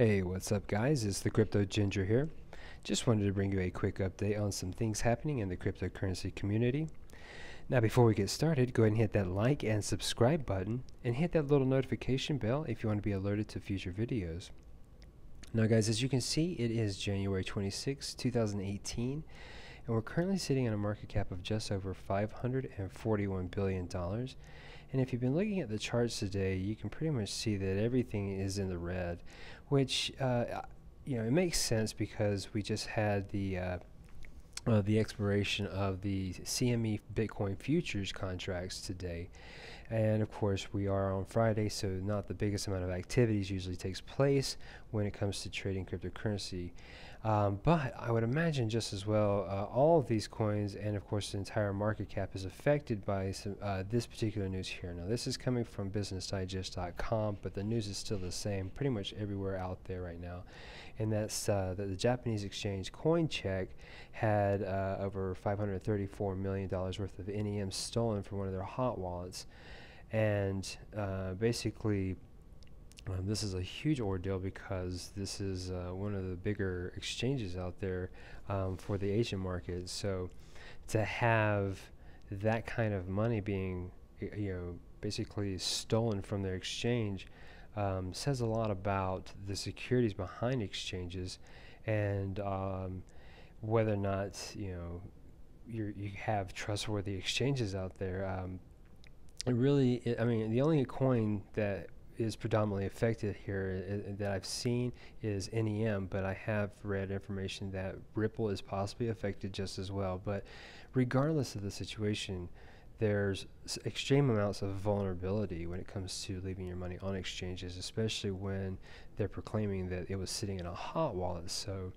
Hey, what's up guys? It's the Crypto Ginger here. Just wanted to bring you a quick update on some things happening in the cryptocurrency community. Now before we get started, go ahead and hit that like and subscribe button and hit that little notification bell if you want to be alerted to future videos. Now guys, as you can see, it is January 26, 2018, and we're currently sitting on a market cap of just over $541 billion. And if you've been looking at the charts today, you can pretty much see that everything is in the red, which it makes sense because we just had the expiration of the CME Bitcoin futures contracts today, and of course we are on Friday, so not the biggest amount of activities usually takes place when it comes to trading cryptocurrency. But I would imagine just as well, all of these coins and of course the entire market cap is affected by this particular news here. Now this is coming from businessdigest.com, but the news is still the same pretty much everywhere out there right now, and that's that the Japanese exchange Coincheck had over $534 million worth of NEM stolen from one of their hot wallets, and basically this is a huge ordeal because this is one of the bigger exchanges out there for the Asian market. So to have that kind of money being basically stolen from their exchange says a lot about the securities behind exchanges, and whether or not you have trustworthy exchanges out there. I mean, the only coin that is predominantly affected here that I've seen is NEM, but I have read information that Ripple is possibly affected just as well. But regardless of the situation, there's extreme amounts of vulnerability when it comes to leaving your money on exchanges, especially when they're proclaiming that it was sitting in a hot wallet. So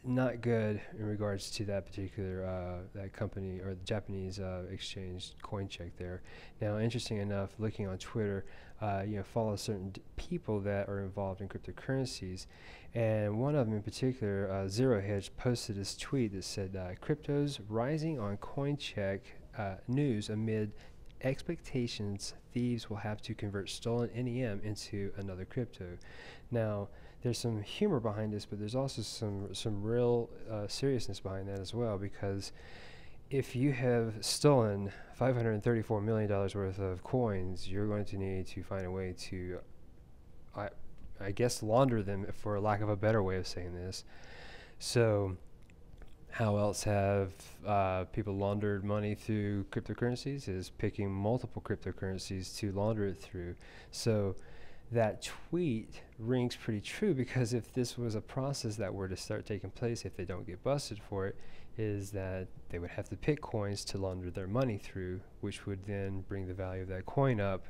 not good in regards to that particular that company or the Japanese exchange Coincheck there. Now, interesting enough, looking on Twitter, follow certain people that are involved in cryptocurrencies, and one of them in particular, Zero Hedge, posted this tweet that said, "Cryptos rising on Coincheck news amid expectations thieves will have to convert stolen NEM into another crypto." Now, there's some humor behind this, but there's also some real seriousness behind that as well, because if you have stolen $534 million worth of coins, you're going to need to find a way to, I guess, launder them, for lack of a better way of saying this. So how else have people laundered money through cryptocurrencies? Is picking multiple cryptocurrencies to launder it through. So that tweet rings pretty true, because if this was a process that were to start taking place, if they don't get busted for it, is that they would have to pick coins to launder their money through, which would then bring the value of that coin up.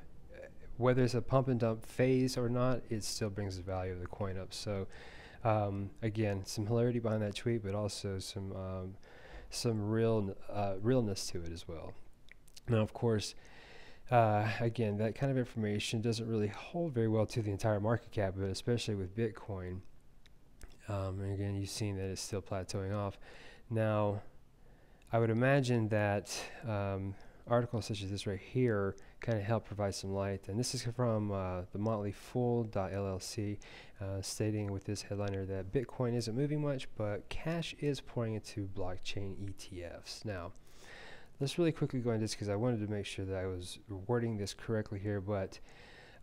Whether it's a pump and dump phase or not, it still brings the value of the coin up. So again, some hilarity behind that tweet, but also some realness to it as well. Now, of course, again, that kind of information doesn't really hold very well to the entire market cap, but especially with Bitcoin. And again, you've seen that it's still plateauing off. Now, I would imagine that articles such as this right here kind of help provide some light. And this is from the Motley Fool.llc, stating with this headliner that Bitcoin isn't moving much, but cash is pouring into blockchain ETFs. Now, let's really quickly go into this because I wanted to make sure that I was wording this correctly here, but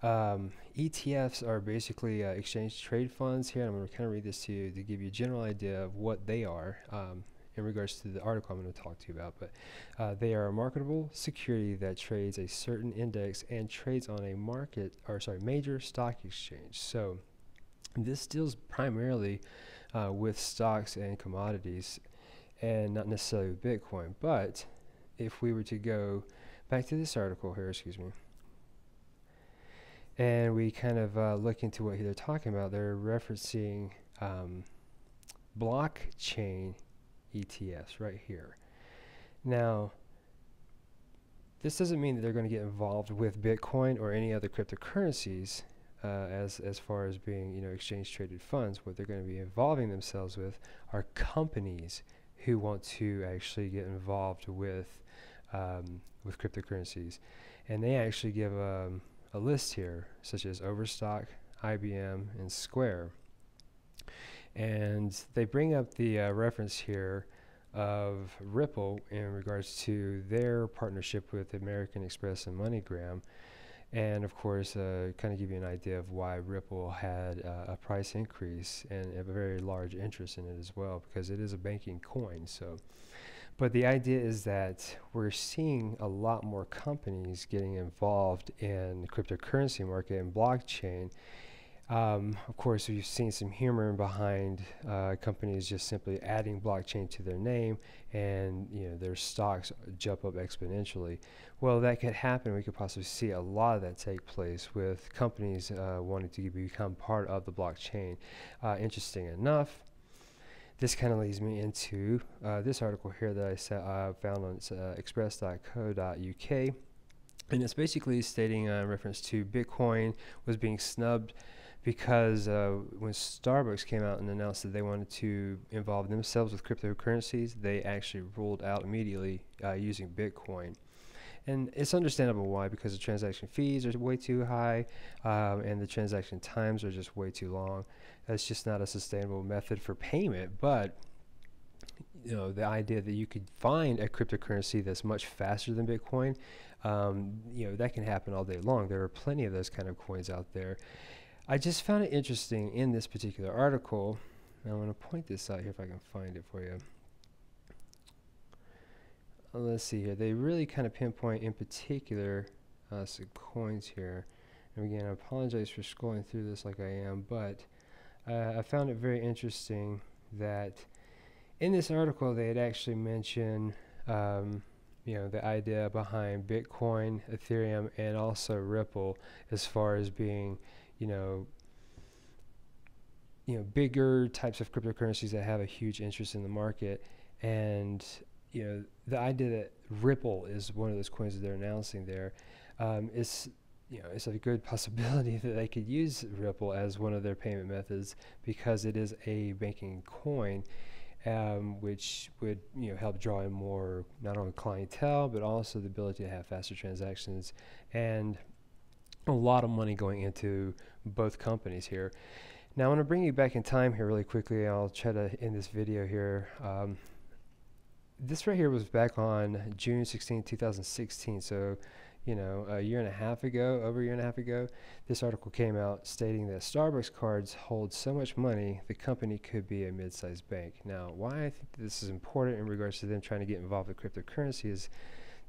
ETFs are basically exchange trade funds here. I'm going to kind of read this to you to give you a general idea of what they are in regards to the article I'm going to talk to you about. But they are a marketable security that trades a certain index and trades on a major stock exchange. So this deals primarily with stocks and commodities, and not necessarily with Bitcoin. But if we were to go back to this article here, and we kind of look into what they're talking about, they're referencing blockchain ETFs right here. Now, this doesn't mean that they're going to get involved with Bitcoin or any other cryptocurrencies as far as being exchange traded funds. What they're going to be involving themselves with are companies who want to actually get involved with cryptocurrencies, and they actually give a list here, such as Overstock, IBM, and Square. And they bring up the reference here of Ripple in regards to their partnership with American Express and MoneyGram. And of course, kind of give you an idea of why Ripple had a price increase and a very large interest in it as well, because it is a banking coin. So, but the idea is that we're seeing a lot more companies getting involved in the cryptocurrency market and blockchain. Of course, we've seen some humor behind companies just simply adding blockchain to their name, and their stocks jump up exponentially. Well, that could happen. We could possibly see a lot of that take place with companies wanting to become part of the blockchain. Interesting enough, this kind of leads me into this article here that I found on express.co.uk. And it's basically stating in reference to Bitcoin was being snubbed because when Starbucks came out and announced that they wanted to involve themselves with cryptocurrencies, they actually ruled out immediately using Bitcoin. And it's understandable why, because the transaction fees are way too high and the transaction times are just way too long. That's just not a sustainable method for payment. But the idea that you could find a cryptocurrency that's much faster than Bitcoin, that can happen all day long. There are plenty of those kind of coins out there. I just found it interesting in this particular article. And I'm going to point this out here if I can find it for you. Let's see here. They really kind of pinpoint in particular some coins here. And again, I apologize for scrolling through this like I am, but I found it very interesting that in this article they had actually mentioned the idea behind Bitcoin, Ethereum, and also Ripple as far as being bigger types of cryptocurrencies that have a huge interest in the market. And the idea that Ripple is one of those coins that they're announcing there is it's a good possibility that they could use Ripple as one of their payment methods, because it is a banking coin, which would help draw in more not only clientele but also the ability to have faster transactions and a lot of money going into both companies here. Now I want to bring you back in time here really quickly. I'll try to end this video here. This right here was back on June 16, 2016. So, a year and a half ago, over a year and a half ago, this article came out stating that Starbucks cards hold so much money, the company could be a mid-sized bank. Now, why I think this is important in regards to them trying to get involved with cryptocurrency is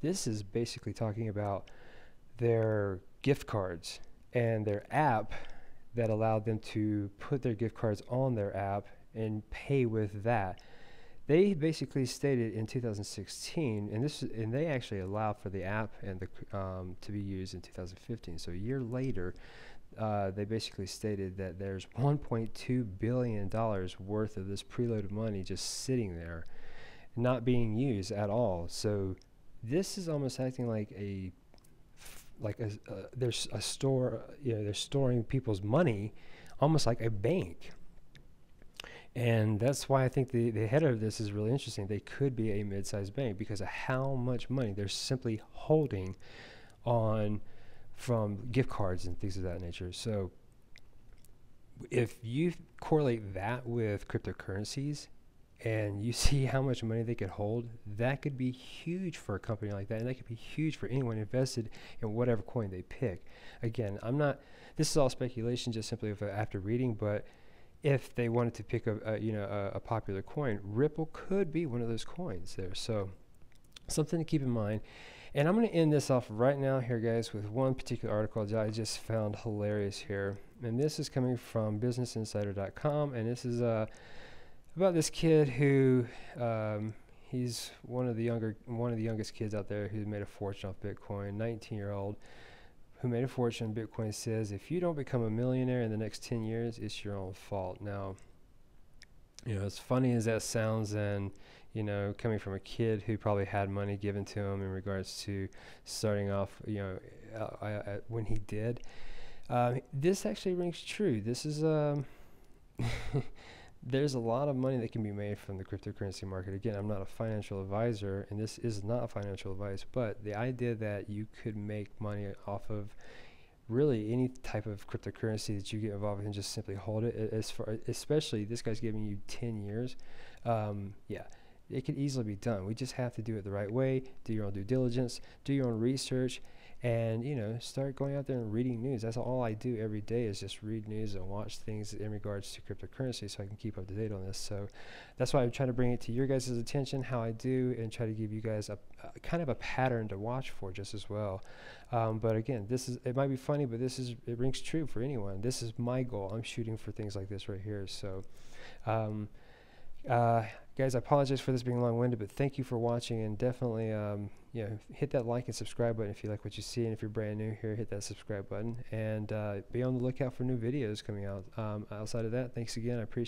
this is basically talking about their gift cards and their app that allowed them to put their gift cards on their app and pay with that. They basically stated in 2016, and they actually allowed for the app and to be used in 2015. So a year later, they basically stated that there's $1.2 billion worth of this preloaded money just sitting there, not being used at all. So this is almost acting like there's a store. They're storing people's money, almost like a bank. And that's why I think the header of this is really interesting. They could be a mid-sized bank because of how much money they're simply holding on from gift cards and things of that nature. So if you correlate that with cryptocurrencies and you see how much money they could hold, that could be huge for a company like that, and that could be huge for anyone invested in whatever coin they pick. Again, this is all speculation, just simply after reading, but if they wanted to pick a popular coin, Ripple could be one of those coins there. So something to keep in mind. And I'm going to end this off right now here, guys, with one particular article that I just found hilarious here. And this is coming from businessinsider.com, and this is about this kid who he's one of the youngest kids out there who made a fortune off Bitcoin, 19-year-old. Who made a fortune. Bitcoin says, if you don't become a millionaire in the next 10 years, it's your own fault. Now, as funny as that sounds, and, coming from a kid who probably had money given to him in regards to starting off, when he did, this actually rings true. This is, there's a lot of money that can be made from the cryptocurrency market. Again, I'm not a financial advisor, and this is not financial advice, but the idea that you could make money off of really any type of cryptocurrency that you get involved in, just simply hold it. As far, especially this guy's giving you 10 years, yeah, it could easily be done. We just have to do it the right way, do your own due diligence, do your own research, and start going out there and reading news. That's all I do every day, is just read news and watch things in regards to cryptocurrency, so I can keep up to date on this. So that's why I'm trying to bring it to your guys' attention, how I do, and try to give you guys a kind of a pattern to watch for just as well. But again, it might be funny, but it rings true for anyone. This is my goal. I'm shooting for things like this right here. So guys, I apologize for this being long-winded, but thank you for watching, and definitely hit that like and subscribe button if you like what you see, and if you're brand new here, hit that subscribe button, and be on the lookout for new videos coming out. Outside of that, thanks again. I appreciate